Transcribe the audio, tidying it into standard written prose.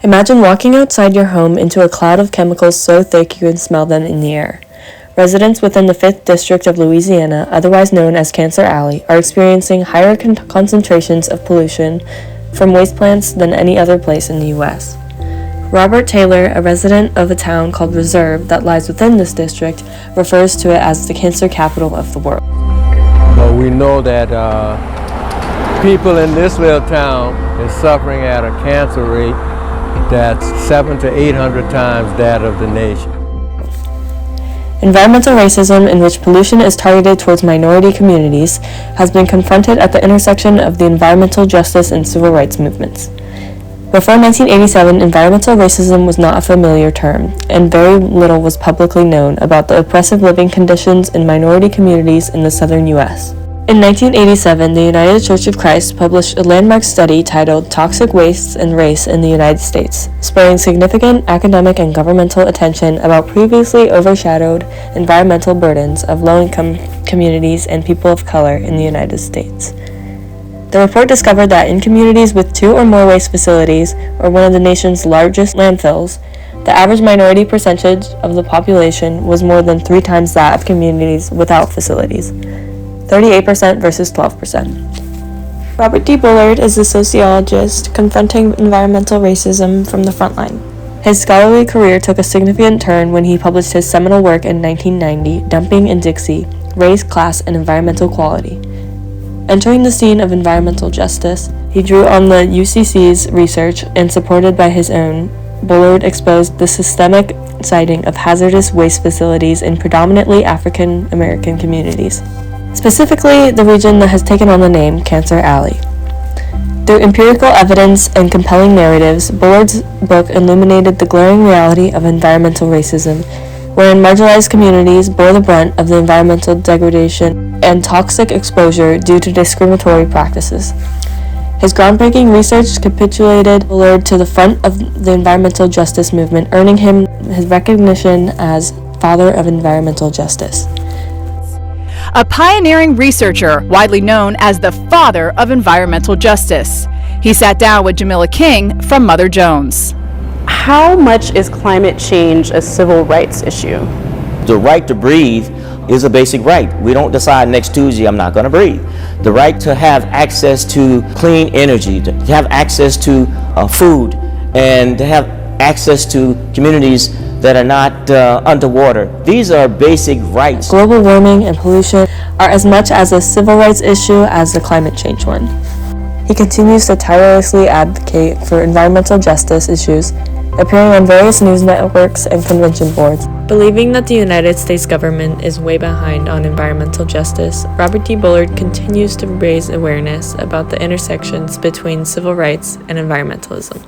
Imagine walking outside your home into a cloud of chemicals so thick you can smell them in the air. Residents within the 5th District of Louisiana, otherwise known as Cancer Alley, are experiencing higher concentrations of pollution from waste plants than any other place in the U.S. Robert Taylor, a resident of a town called Reserve that lies within this district, refers to it as the cancer capital of the world. But we know that people in this little town is suffering at a cancer rate that's 700 to 800 times that of the nation. Environmental racism, in which pollution is targeted towards minority communities, has been confronted at the intersection of the environmental justice and civil rights movements. Before 1987, environmental racism was not a familiar term, and very little was publicly known about the oppressive living conditions in minority communities in the southern U.S. In 1987, the United Church of Christ published a landmark study titled Toxic Wastes and Race in the United States, spurring significant academic and governmental attention about previously overshadowed environmental burdens of low-income communities and people of color in the United States. The report discovered that in communities with 2 or more waste facilities, or one of the nation's largest landfills, the average minority percentage of the population was more than 3 times that of communities without facilities, 38% versus 12%. Robert D. Bullard is a sociologist confronting environmental racism from the front line. His scholarly career took a significant turn when he published his seminal work in 1990, Dumping in Dixie: Race, Class, and Environmental Quality. Entering the scene of environmental justice, he drew on the UCC's research and, supported by his own, Bullard exposed the systemic siting of hazardous waste facilities in predominantly African American communities, specifically the region that has taken on the name Cancer Alley. Through empirical evidence and compelling narratives, Bullard's book illuminated the glaring reality of environmental racism, wherein marginalized communities bore the brunt of the environmental degradation and toxic exposure due to discriminatory practices. His groundbreaking research capitulated Bullard to the front of the environmental justice movement, earning him his recognition as Father of Environmental Justice. A pioneering researcher, widely known as the Father of Environmental Justice. He sat down with Jamila King from Mother Jones. How much is climate change a civil rights issue? The right to breathe is a basic right. We don't decide next Tuesday I'm not going to breathe. The right to have access to clean energy, to have access to food, and to have access to communities that are not underwater. These are basic rights. Global warming and pollution are as much as a civil rights issue as the climate change one. He continues to tirelessly advocate for environmental justice issues, appearing on various news networks and convention boards. Believing that the United States government is way behind on environmental justice, Robert D. Bullard continues to raise awareness about the intersections between civil rights and environmentalism.